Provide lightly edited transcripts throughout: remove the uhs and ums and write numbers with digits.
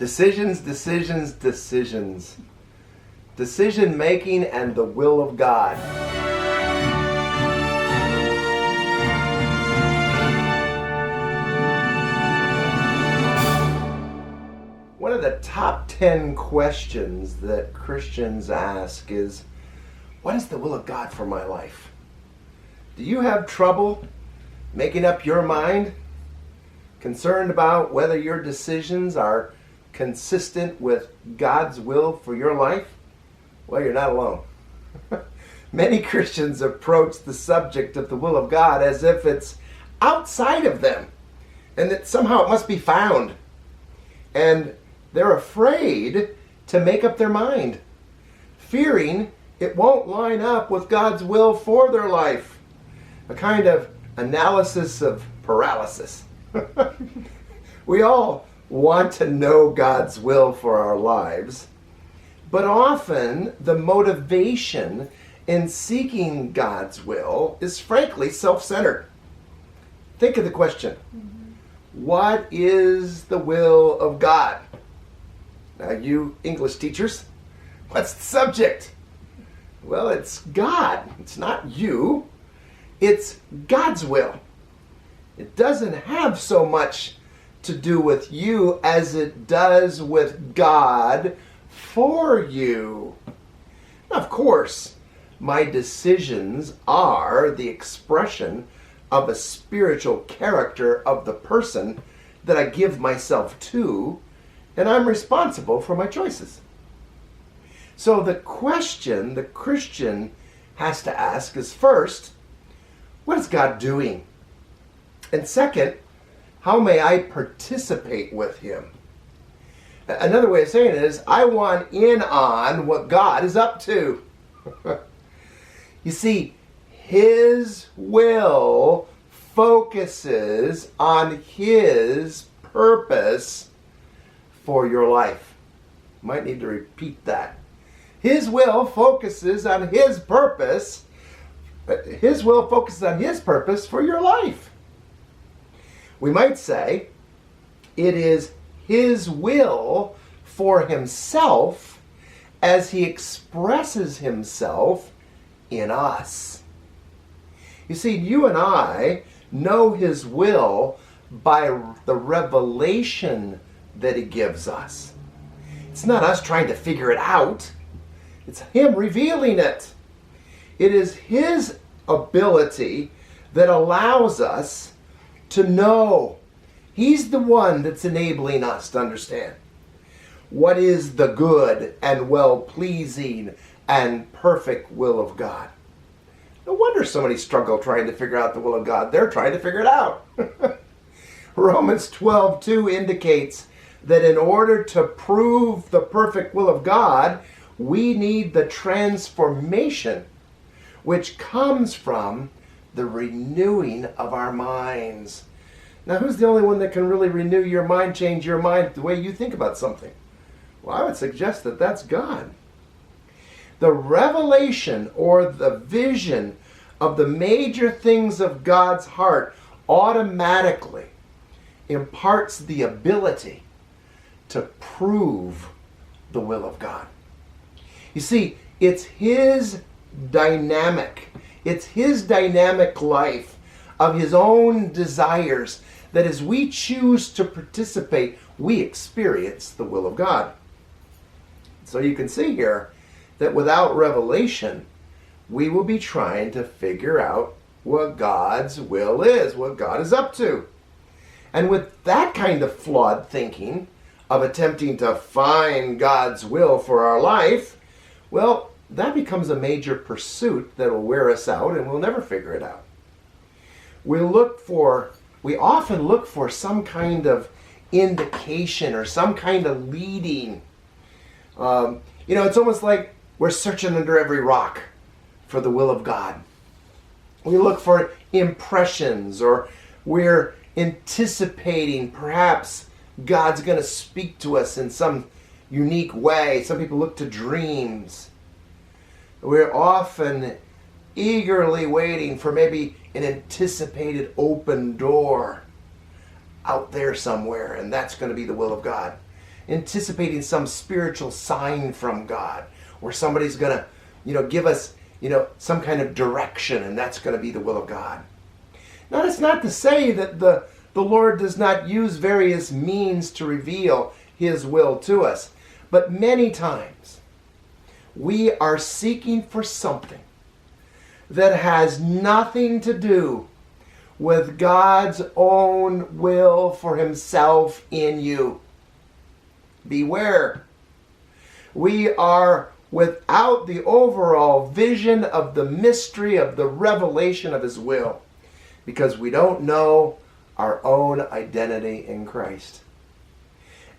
Decisions, decisions, decisions. Decision making and the will of God. One of the top 10 questions that Christians ask is, what is the will of God for my life? Do you have trouble making up your mind? Concerned about whether your decisions are consistent with God's will for your life? Well, you're not alone. Many Christians approach the subject of the will of God as if it's outside of them and that somehow it must be found. And they're afraid to make up their mind, fearing it won't line up with God's will for their life. A kind of analysis of paralysis. We all want to know God's will for our lives, but often the motivation in seeking God's will is frankly self-centered. Think of the question, what is the will of God? Now, you English teachers, what's the subject? Well, it's God. It's not you. It's God's will. It doesn't have so much to do with you as it does with God for you. Of course, my decisions are the expression of a spiritual character of the person that I give myself to, and I'm responsible for my choices. So the question the Christian has to ask is, first, what is God doing? And second, how may I participate with Him? Another way of saying it is, I want in on what God is up to. You see, His will focuses on His purpose for your life. Might need to repeat that. His will focuses on His purpose. His will focuses on His purpose for your life. We might say it is His will for Himself as He expresses Himself in us. You see, you and I know His will by the revelation that He gives us. It's not us trying to figure it out. It's Him revealing it. It is His ability that allows us to know. He's the one that's enabling us to understand what is the good and well-pleasing and perfect will of God. No wonder so many struggle trying to figure out the will of God. They're trying to figure it out. Romans 12:2 indicates that in order to prove the perfect will of God, we need the transformation which comes from the renewing of our minds. Now, who's the only one that can really renew your mind, change your mind the way you think about something? Well, I would suggest that that's God. The revelation or the vision of the major things of God's heart automatically imparts the ability to prove the will of God. You see, it's His dynamic life of His own desires that as we choose to participate, we experience the will of God. So you can see here that without revelation, we will be trying to figure out what God's will is, what God is up to. And with that kind of flawed thinking of attempting to find God's will for our life, well, that becomes a major pursuit that will wear us out and we'll never figure it out. We often look for some kind of indication or some kind of leading. It's almost like we're searching under every rock for the will of God. We look for impressions, or we're anticipating perhaps God's going to speak to us in some unique way. Some people look to dreams. We're often eagerly waiting for maybe an anticipated open door out there somewhere, and that's going to be the will of God. anticipating some spiritual sign from God, or somebody's going to, give us, some kind of direction, and that's going to be the will of God. Now, that's not to say that the Lord does not use various means to reveal his will to us, but many times we are seeking for something that has nothing to do with God's own will for himself in you. Beware. We are without the overall vision of the mystery of the revelation of his will, because we don't know our own identity in Christ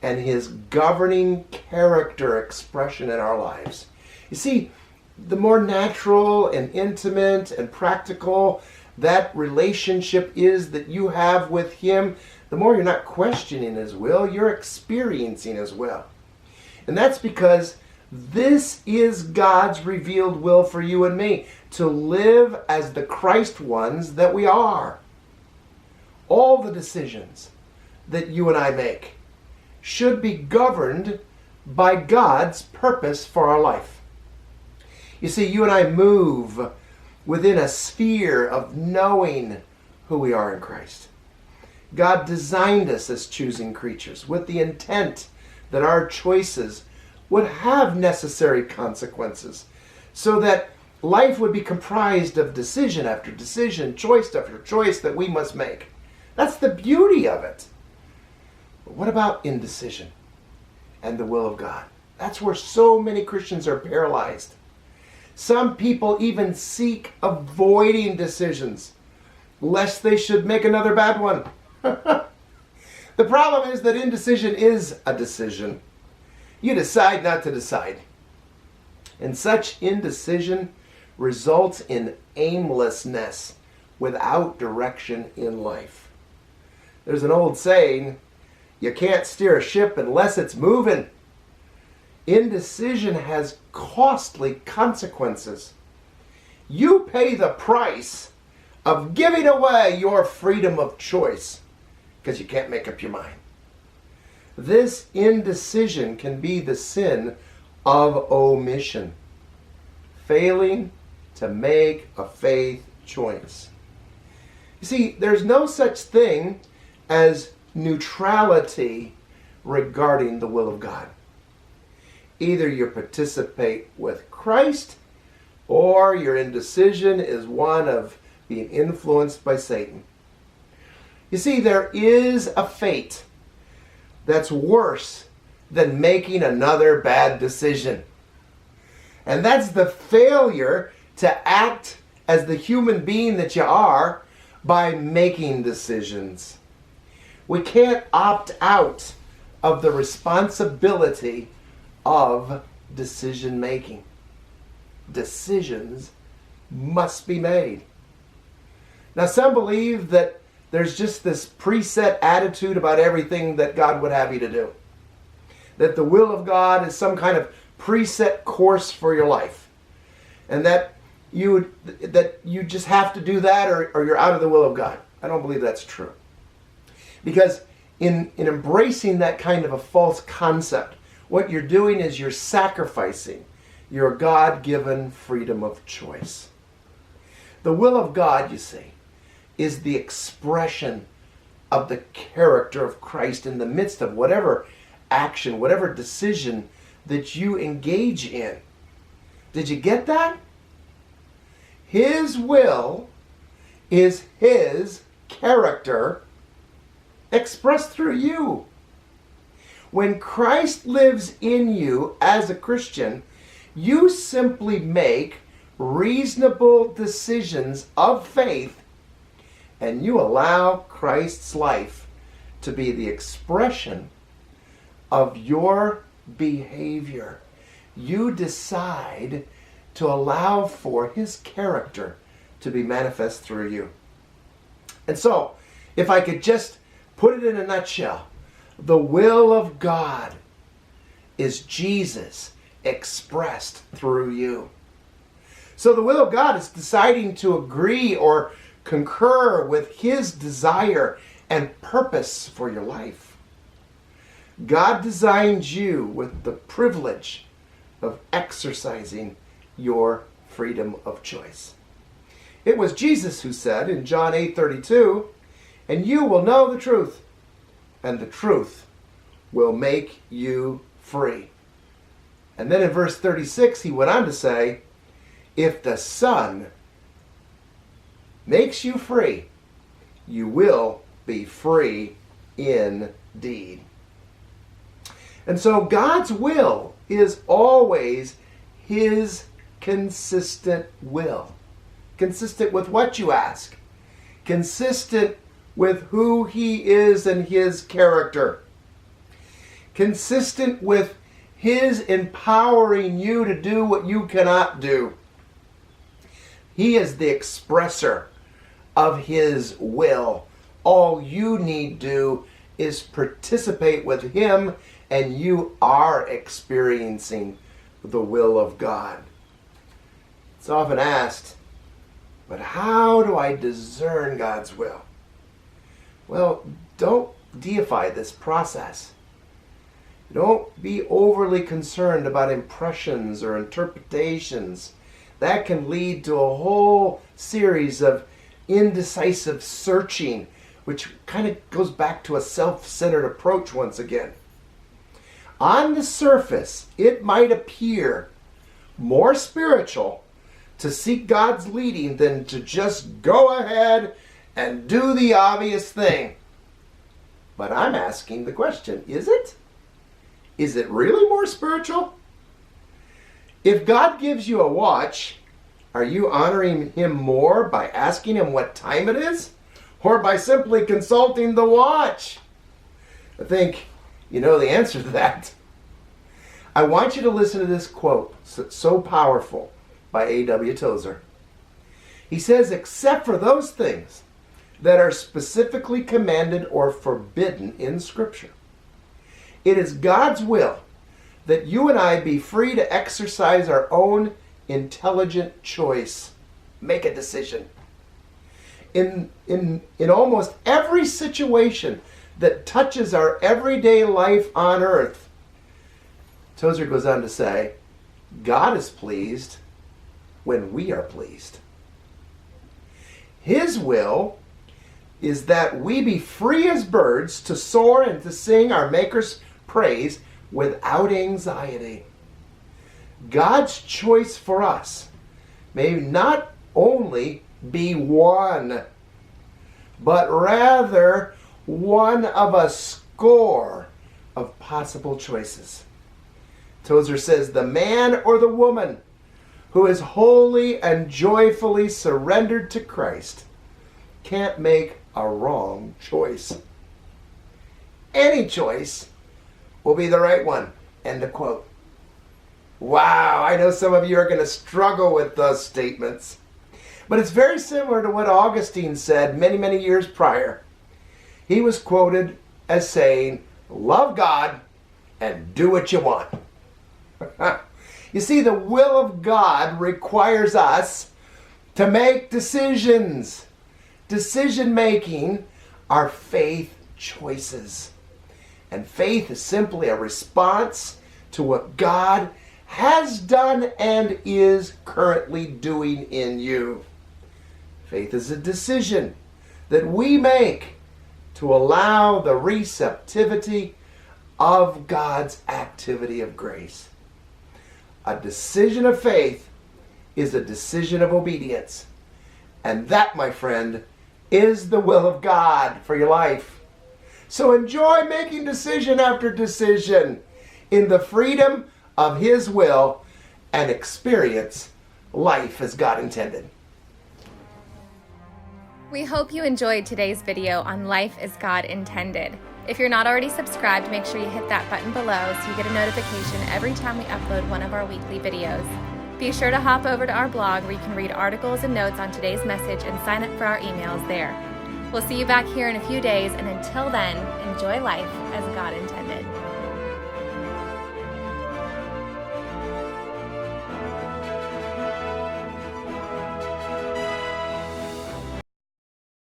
and his governing character expression in our lives. You see, the more natural and intimate and practical that relationship is that you have with him, the more you're not questioning his will, you're experiencing his will. And that's because this is God's revealed will for you and me, to live as the Christ ones that we are. All the decisions that you and I make should be governed by God's purpose for our life. You see, you and I move within a sphere of knowing who we are in Christ. God designed us as choosing creatures with the intent that our choices would have necessary consequences, so that life would be comprised of decision after decision, choice after choice that we must make. That's the beauty of it. But what about indecision and the will of God? That's where so many Christians are paralyzed. Some people even seek avoiding decisions, lest they should make another bad one. The problem is that indecision is a decision. You decide not to decide. And such indecision results in aimlessness without direction in life. There's an old saying, you can't steer a ship unless it's moving. Indecision has costly consequences. You pay the price of giving away your freedom of choice because you can't make up your mind. This indecision can be the sin of omission, failing to make a faith choice. You see, there's no such thing as neutrality regarding the will of God. Either you participate with Christ, or your indecision is one of being influenced by Satan. You see, there is a fate that's worse than making another bad decision. And that's the failure to act as the human being that you are by making decisions. We can't opt out of the responsibility of decision making. Decisions must be made. Now, some believe that there's just this preset attitude about everything that God would have you to do. That the will of God is some kind of preset course for your life. And that you just have to do that or you're out of the will of God. I don't believe that's true. Because in embracing that kind of a false concept, what you're doing is you're sacrificing your God-given freedom of choice. The will of God, you see, is the expression of the character of Christ in the midst of whatever action, whatever decision that you engage in. Did you get that? His will is his character expressed through you. When Christ lives in you as a Christian, you simply make reasonable decisions of faith, and you allow Christ's life to be the expression of your behavior. You decide to allow for his character to be manifest through you. And so, if I could just put it in a nutshell, the will of God is Jesus expressed through you. So the will of God is deciding to agree or concur with his desire and purpose for your life. God designed you with the privilege of exercising your freedom of choice. It was Jesus who said in John 8:32, "And you will know the truth, and the truth will make you free." And then in verse 36, he went on to say, "If the Son makes you free, you will be free indeed." And so God's will is always his consistent will. Consistent with what you ask. Consistent with who he is and his character. Consistent with his empowering you to do what you cannot do. He is the expresser of his will. All you need to do is participate with him, and you are experiencing the will of God. It's often asked, but how do I discern God's will? Well, don't deify this process. Don't be overly concerned about impressions or interpretations. That can lead to a whole series of indecisive searching, which kind of goes back to a self-centered approach once again. On the surface, it might appear more spiritual to seek God's leading than to just go ahead and do the obvious thing. But I'm asking the question, is it? Is it really more spiritual? If God gives you a watch, are you honoring him more by asking him what time it is, or by simply consulting the watch? I think you know the answer to that. I want you to listen to this quote, so powerful, by A.W. Tozer. He says, "Except for those things that are specifically commanded or forbidden in Scripture, it is God's will that you and I be free to exercise our own intelligent choice. Make a decision. In almost every situation that touches our everyday life on earth," Tozer goes on to say, "God is pleased when we are pleased. His will is that we be free as birds to soar and to sing our Maker's praise without anxiety. God's choice for us may not only be one, but rather one of a score of possible choices." Tozer says, "The man or the woman who is wholly and joyfully surrendered to Christ can't make a wrong choice. Any choice will be the right one." End of quote. Wow, I know some of you are going to struggle with those statements. But it's very similar to what Augustine said many, many years prior. He was quoted as saying, "Love God and do what you want." You see, the will of God requires us to make decisions. Decision making are faith choices. And faith is simply a response to what God has done and is currently doing in you. Faith is a decision that we make to allow the receptivity of God's activity of grace. A decision of faith is a decision of obedience. And that, my friend, is the will of God for your life. So enjoy making decision after decision in the freedom of his will and experience life as God intended. We hope you enjoyed today's video on Life as God Intended. If you're not already subscribed, make sure you hit that button below so you get a notification every time we upload one of our weekly videos. Be sure to hop over to our blog where you can read articles and notes on today's message and sign up for our emails there. We'll see you back here in a few days, and until then, enjoy life as God intended.